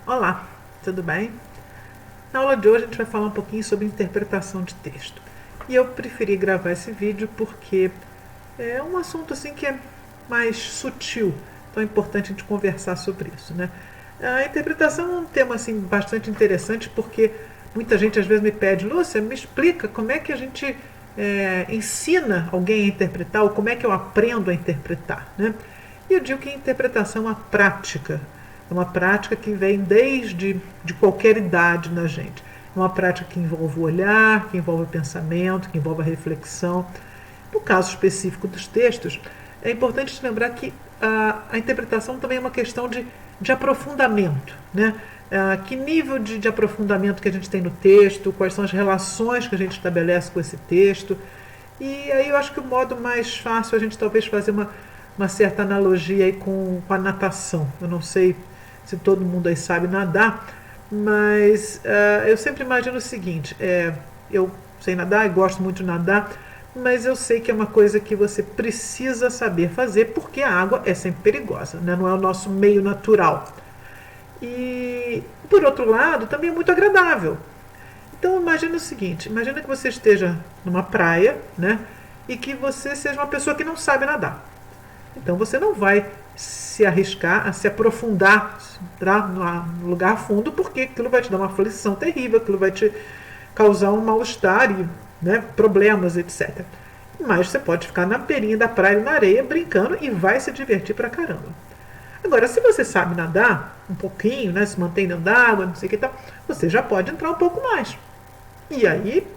Olá, tudo bem? Na aula de hoje a gente vai falar um pouquinho sobre interpretação de texto. E eu preferi gravar esse vídeo porque é um assunto assim que é mais sutil, então é importante a gente conversar sobre isso, né? A interpretação é um tema assim bastante interessante porque muita gente às vezes me pede: Lúcia, me explica como é que a gente ensina alguém a interpretar ou como é que eu aprendo a interpretar, né? E eu digo que a interpretação é uma prática. É uma prática que vem desde de qualquer idade na gente. É uma prática que envolve o olhar, que envolve o pensamento, que envolve a reflexão. No caso específico dos textos, é importante lembrar que a interpretação também é uma questão de aprofundamento, né? Que nível de aprofundamento que a gente tem no texto, quais são as relações que a gente estabelece com esse texto. E aí eu acho que o modo mais fácil é a gente talvez fazer uma certa analogia aí com a natação. Eu não sei se todo mundo aí sabe nadar, mas eu sempre imagino o seguinte: eu sei nadar e gosto muito de nadar, mas eu sei que é uma coisa que você precisa saber fazer porque a água é sempre perigosa, né? Não é o nosso meio natural. E, por outro lado, também é muito agradável. Então imagine o seguinte: imagine que você esteja numa praia, né? E que você seja uma pessoa que não sabe nadar. Então você não vai se arriscar a se aprofundar no lugar fundo, porque aquilo vai te dar uma aflição terrível, aquilo vai te causar um mal-estar e, né, problemas, etc. Mas você pode ficar na beirinha da praia, na areia, brincando e vai se divertir pra caramba. Agora, se você sabe nadar um pouquinho, né, se mantém dentro d'água, não sei o que tal, você já pode entrar um pouco mais. E aí,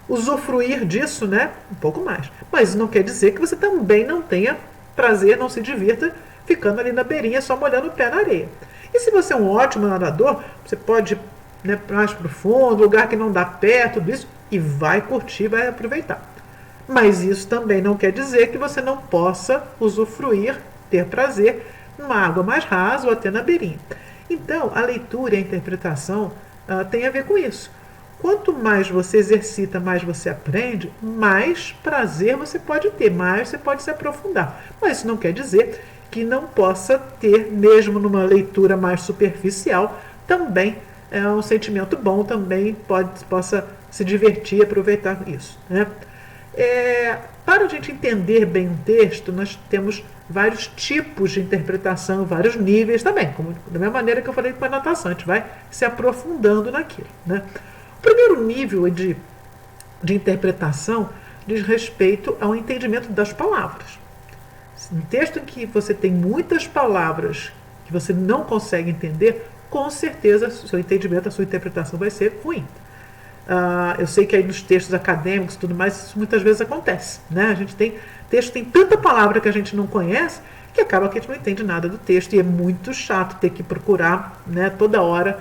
usufruir disso, né, um pouco mais. Mas não quer dizer que você também não tenha prazer, não se divirta ficando ali na beirinha só molhando o pé na areia. E se você é um ótimo nadador, você pode ir, né, mais profundo, lugar que não dá pé, tudo isso, e vai curtir, vai aproveitar. Mas isso também não quer dizer que você não possa usufruir, ter prazer numa água mais rasa ou até na beirinha. Então, a leitura e a interpretação tem a ver com isso. Quanto mais você exercita, mais você aprende, mais prazer você pode ter, mais você pode se aprofundar. Mas isso não quer dizer que não possa ter, mesmo numa leitura mais superficial, também é um sentimento bom, também possa se divertir e aproveitar isso, né? Para a gente entender bem um texto, nós temos vários tipos de interpretação, vários níveis também, como da mesma maneira que eu falei com a natação, a gente vai se aprofundando naquilo, né? O primeiro nível de interpretação diz respeito ao entendimento das palavras. Um texto em que você tem muitas palavras que você não consegue entender, com certeza o seu entendimento, a sua interpretação vai ser ruim. Eu sei que aí nos textos acadêmicos e tudo mais, isso muitas vezes acontece, né? A gente tem texto, tem tanta palavra que a gente não conhece, que acaba que a gente não entende nada do texto, e é muito chato ter que procurar, né, toda hora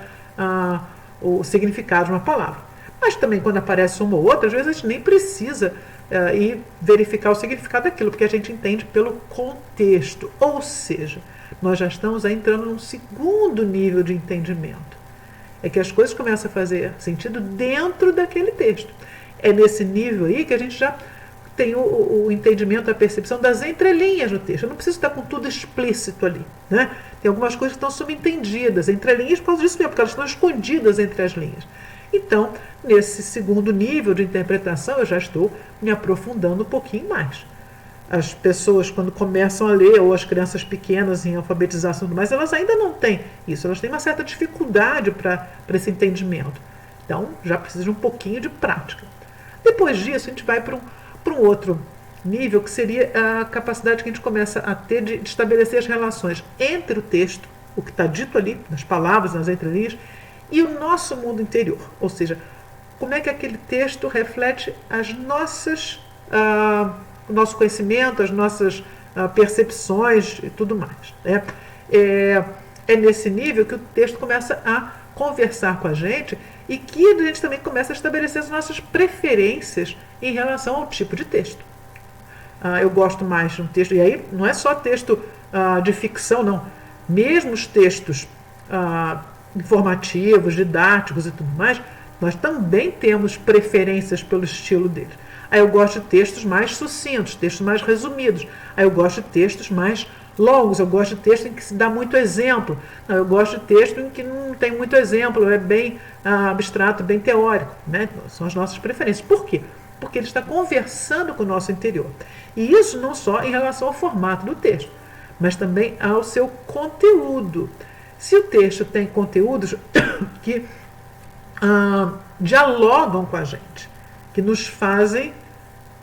o significado de uma palavra. Mas também quando aparece uma ou outra, às vezes a gente nem precisa ir verificar o significado daquilo, porque a gente entende pelo contexto. Ou seja, nós já estamos aí entrando num segundo nível de entendimento. É que as coisas começam a fazer sentido dentro daquele texto. É nesse nível aí que a gente já tem o entendimento, a percepção das entrelinhas no texto. Eu não preciso estar com tudo explícito ali, né? Tem algumas coisas que estão subentendidas, entrelinhas, por causa disso mesmo, porque elas estão escondidas entre as linhas. Então, nesse segundo nível de interpretação, eu já estou me aprofundando um pouquinho mais. As pessoas, quando começam a ler, ou as crianças pequenas em alfabetização e tudo mais, elas ainda não têm isso, elas têm uma certa dificuldade para esse entendimento. Já precisa de um pouquinho de prática. Depois disso, a gente vai para um outro nível, que seria a capacidade que a gente começa a ter de estabelecer as relações entre o texto, o que está dito ali, nas palavras, nas entrelinhas, e o nosso mundo interior. Ou seja, como é que aquele texto reflete as nossas... o nosso conhecimento, as nossas percepções e tudo mais, né? É nesse nível que o texto começa a conversar com a gente e que a gente também começa a estabelecer as nossas preferências em relação ao tipo de texto. Eu gosto mais de um texto, e aí não é só texto de ficção, não. Mesmo os textos informativos, didáticos e tudo mais, nós também temos preferências pelo estilo deles. Aí eu gosto de textos mais sucintos, textos mais resumidos. Aí eu gosto de textos mais longos, eu gosto de texto em que se dá muito exemplo. Não, eu gosto de texto em que não tem muito exemplo, é bem abstrato, bem teórico, né? São as nossas preferências. Por quê? Porque ele está conversando com o nosso interior. E isso não só em relação ao formato do texto, mas também ao seu conteúdo. Se o texto tem conteúdos que dialogam com a gente, que nos fazem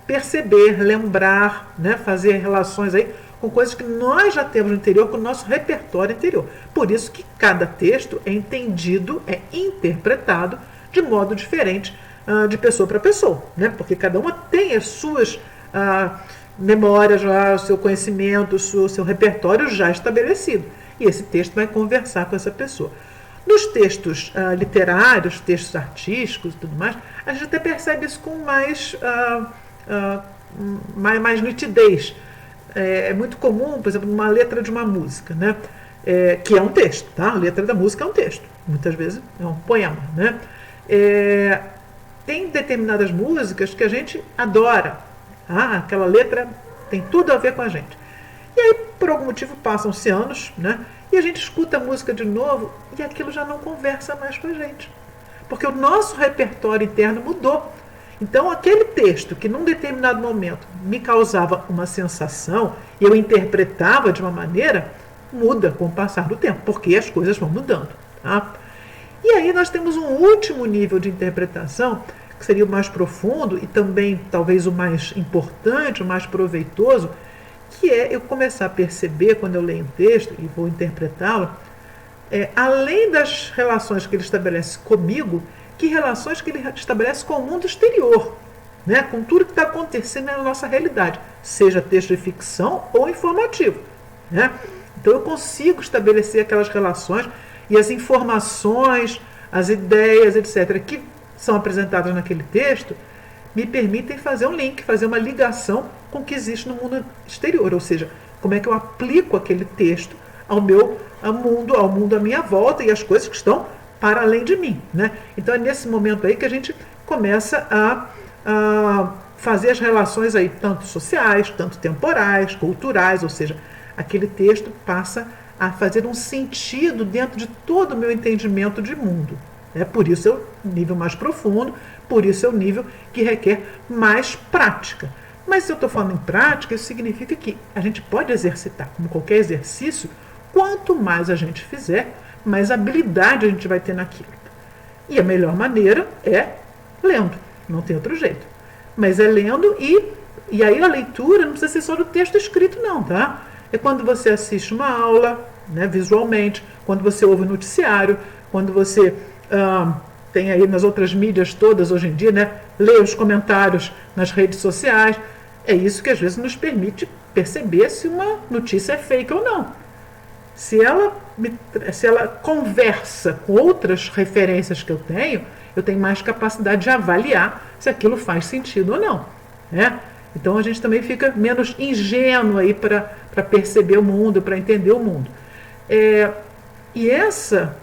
perceber, lembrar, né, fazer relações aí com coisas que nós já temos no interior, com o nosso repertório interior. Por isso que cada texto é entendido, é interpretado de modo diferente de pessoa para pessoa, né? Porque cada uma tem as suas memórias, já, o seu conhecimento, o seu repertório já estabelecido. E esse texto vai conversar com essa pessoa. Nos textos literários, textos artísticos e tudo mais, a gente até percebe isso com mais nitidez. É muito comum, por exemplo, numa letra de uma música, né? Que é um texto, tá? A letra da música é um texto. Muitas vezes é um poema, né? Tem determinadas músicas que a gente adora. Aquela letra tem tudo a ver com a gente. E aí, por algum motivo, passam-se anos, né? E a gente escuta a música de novo e aquilo já não conversa mais com a gente. Porque o nosso repertório interno mudou. Então, aquele texto que num determinado momento me causava uma sensação e eu interpretava de uma maneira, muda com o passar do tempo, porque as coisas vão mudando. Tá? E aí nós temos um último nível de interpretação, que seria o mais profundo e também talvez o mais importante, o mais proveitoso, que é eu começar a perceber, quando eu leio um texto e vou interpretá-lo, além das relações que ele estabelece comigo, que relações que ele estabelece com o mundo exterior, né? Com tudo que está acontecendo na nossa realidade, seja texto de ficção ou informativo. Né? Então eu consigo estabelecer aquelas relações e as informações, as ideias, etc., que são apresentadas naquele texto, me permitem fazer um link, fazer uma ligação com o que existe no mundo exterior, ou seja, como é que eu aplico aquele texto ao meu mundo, ao mundo à minha volta e às coisas que estão para além de mim. Né? Então é nesse momento aí que a gente começa a fazer as relações aí, tanto sociais, tanto temporais, culturais, ou seja, aquele texto passa a fazer um sentido dentro de todo o meu entendimento de mundo. Por isso é o nível mais profundo, por isso é o nível que requer mais prática. Mas se eu estou falando em prática, isso significa que a gente pode exercitar, como qualquer exercício, quanto mais a gente fizer, mais habilidade a gente vai ter naquilo. E a melhor maneira é lendo, não tem outro jeito. Mas é lendo e aí a leitura não precisa ser só do texto escrito não, tá? É quando você assiste uma aula, né, visualmente, quando você ouve o noticiário, quando você tem aí nas outras mídias todas hoje em dia, né, lê os comentários nas redes sociais. É isso que às vezes nos permite perceber se uma notícia é fake ou não. Se ela conversa com outras referências que eu tenho mais capacidade de avaliar se aquilo faz sentido ou não. Né? Então a gente também fica menos ingênuo aí para perceber o mundo, para entender o mundo. E essa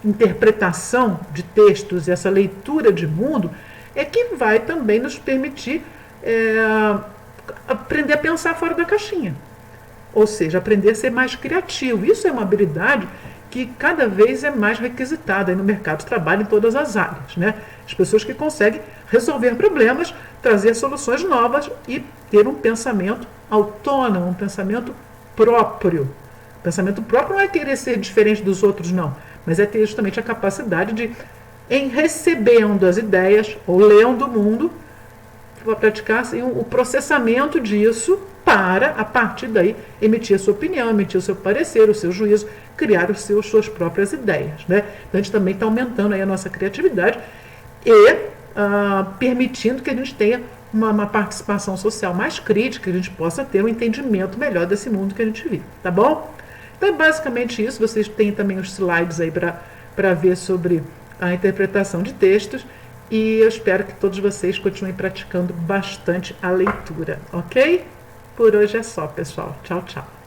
interpretação de textos, essa leitura de mundo, é que vai também nos permitir aprender a pensar fora da caixinha. Ou seja, aprender a ser mais criativo. Isso é uma habilidade que cada vez é mais requisitada aí no mercado de trabalho em todas as áreas. Né? As pessoas que conseguem resolver problemas, trazer soluções novas e ter um pensamento autônomo, um pensamento próprio. O pensamento próprio não é querer ser diferente dos outros, não, mas é ter justamente a capacidade de, em recebendo as ideias ou lendo o mundo, praticar assim, o processamento disso para, a partir daí, emitir a sua opinião, emitir o seu parecer, o seu juízo, criar suas próprias ideias. Né? Então a gente também está aumentando aí a nossa criatividade e permitindo que a gente tenha uma participação social mais crítica, que a gente possa ter um entendimento melhor desse mundo que a gente vive. Tá bom? Então é basicamente isso. Vocês têm também os slides aí para ver sobre a interpretação de textos. E eu espero que todos vocês continuem praticando bastante a leitura, ok? Por hoje é só, pessoal. Tchau, tchau.